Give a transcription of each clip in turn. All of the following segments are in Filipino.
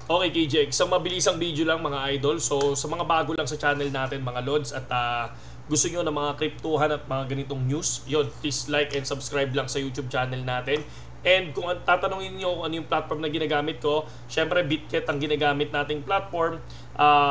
Okay, KJ, isang mabilisang video lang mga idol. So, sa mga bago lang sa channel natin mga lods at gusto nyo ng mga kryptohan at mga ganitong news, yun, please like and subscribe lang sa YouTube channel natin. And kung tatanungin nyo kung ano yung platform na ginagamit ko, syempre BitGet ang ginagamit nating platform.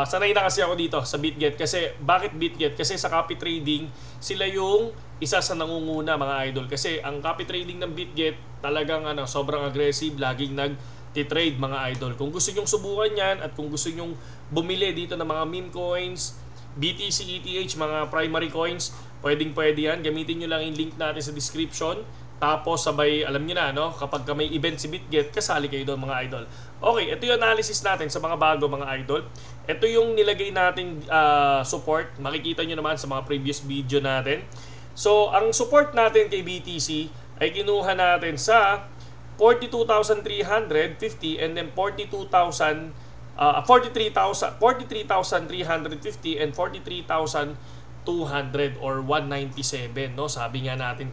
Sanay na kasi ako dito sa BitGet. Kasi, bakit BitGet? Kasi sa copy trading, sila yung isa sa nangunguna mga idol. Kasi ang copy trading ng BitGet talagang sobrang aggressive, laging nag-trade mga idol. Kung gusto nyong subukan yan at kung gusto nyong bumili dito ng mga meme coins, BTC, ETH, mga primary coins, pwede yan. Gamitin nyo lang yung link natin sa description. Tapos sabay, alam niyo na, no? Kapag may event si BitGet, kasali kayo doon mga idol. Okay, ito yung analysis natin sa mga bago mga idol. Ito yung nilagay nating support. Makikita nyo naman sa mga previous video natin. So, ang support natin kay BTC ay kinuha natin sa 42,350 and then 43,350 and 43,200 or 197, no? Sabi nga natin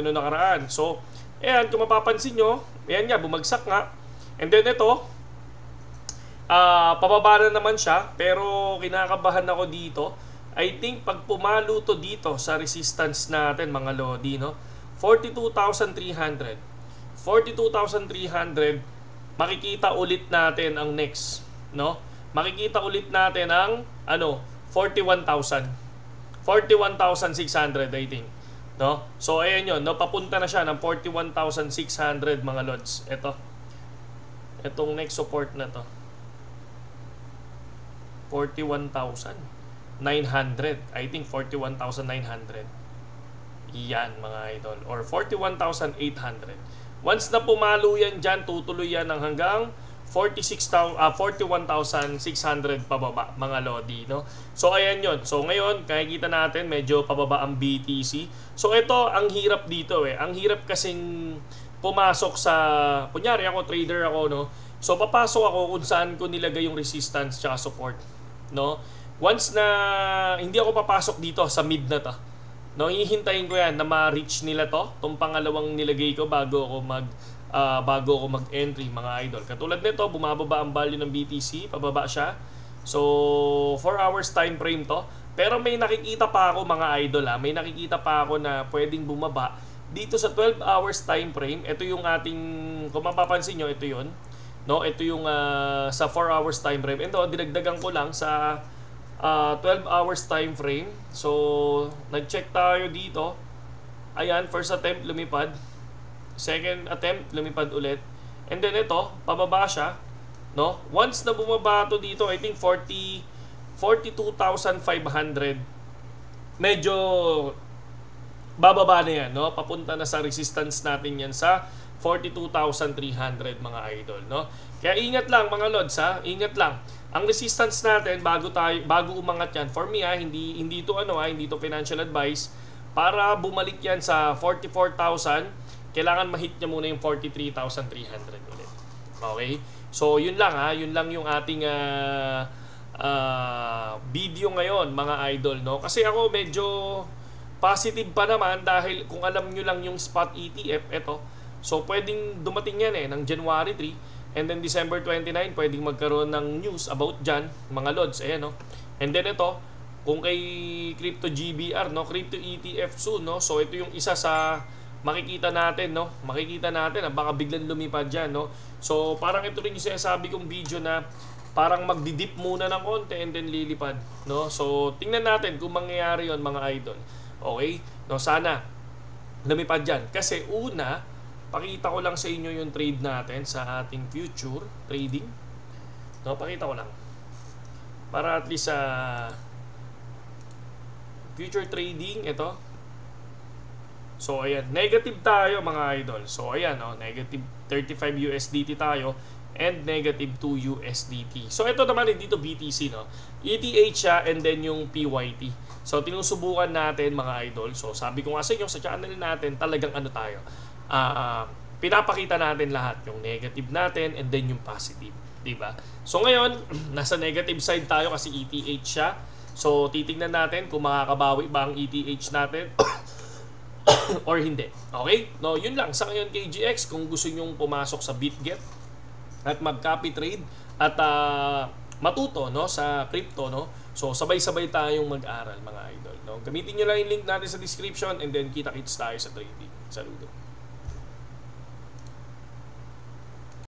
noong nakaraan. So, ayan, kung mapapansin nyo, ayan nga, bumagsak nga. And then ito, pababa na naman siya, pero kinakabahan ako dito. I think pag pumalo to dito sa resistance natin mga lodi, no? 42,300. 42,300, makikita ulit natin ang next, no? Makikita ulit natin ang 41,000. 41,600 I think, no? So ayan 'yon, no? Papunta na siya ng 41,600 mga lods. Etong next support na to. 41,900. I think 41,900. Yan mga idol, or 41,800. Once na pumalo yan dyan, tutuloy yan ng hanggang 41,600 pababa mga lodi, no? So ayan yon. So ngayon, nakikita natin medyo pababa ang BTC. So ito ang hirap dito eh. Ang hirap kasing pumasok sa, kunyari ako trader ako, no? So papasok ako kung saan ko nilagay yung resistance tsaka support, no? Once na hindi ako papasok dito sa mid na to, no, hihintayin ko yan na ma-reach nila tong pangalawang nilagay ko bago ako mag-entry mga idol. Katulad nito, bumababa ang value ng BTC, pababa siya. So 4 hours time frame to. Pero may nakikita pa ako mga idol, may nakikita pa ako na pwedeng bumaba dito sa 12 hours time frame. Ito yung ating, kung mapapansin nyo, ito yun, no? Ito yung sa 4 hours time frame. Ito, dinagdagan ko lang sa 12 hours time frame. So, nag-check tayo dito. Ayan, first attempt, lumipad. Second attempt, lumipad ulit. And then ito, pababa siya, no? Once na bumaba to dito, I think 42,500. Medyo bababa na yan, no? Papunta na sa resistance natin yan sa 42,300 mga idol, no? Kaya ingat lang mga lods, ha? Ingat lang. Ang resistance natin bago umangat yan, for me hindi to hindi to financial advice, para bumalik yan sa 44,000, kailangan ma-hit niya muna yung 43,300 ulit. Okay? So yun lang yun lang yung ating video ngayon mga idol, no? Kasi ako medyo positive pa naman dahil kung alam nyo lang yung spot ETF, eto. So pwedeng dumating yan ng January 3. And then December 29, pwedeng magkaroon ng news about dyan, mga lods. Ayan, no? And then ito, kung kay Crypto GBR, no? Crypto ETF soon, no? So ito yung isa sa makikita natin, no? Makikita natin na baka biglang lumipad dyan, no? So parang ito rin yung sinasabi kong video na parang magdidip muna ng konti and then lilipad, no? So tingnan natin kung mangyayari yon mga idol. Okay? No, sana lumipad dyan. Kasi una, pakita ko lang sa inyo yung trade natin sa ating future trading. No, pakita ko lang. Para at least sa future trading, ito. So, ayan. Negative tayo mga idol. So, ayan, no, negative 35 USDT tayo and negative 2 USDT. So, ito naman, dito BTC, no? ETH siya and then yung PYT. So, tinusubukan natin mga idol. So, sabi ko nga sa inyo, sa channel natin, talagang tayo. Pinapakita natin lahat, yung negative natin and then yung positive, diba? So ngayon, nasa negative side tayo kasi ETH siya. So titingnan natin kung makakabawi ba ang ETH natin or hindi. Okay? No, yun lang sa ngayon KGX. Kung gusto nyong pumasok sa BitGet, at mag-copy trade at matuto no sa crypto, no. So sabay-sabay tayong mag-aral mga idol, no. Gamitin niyo lang yung link natin sa description and then kita-kits tayo sa trading. Saludo.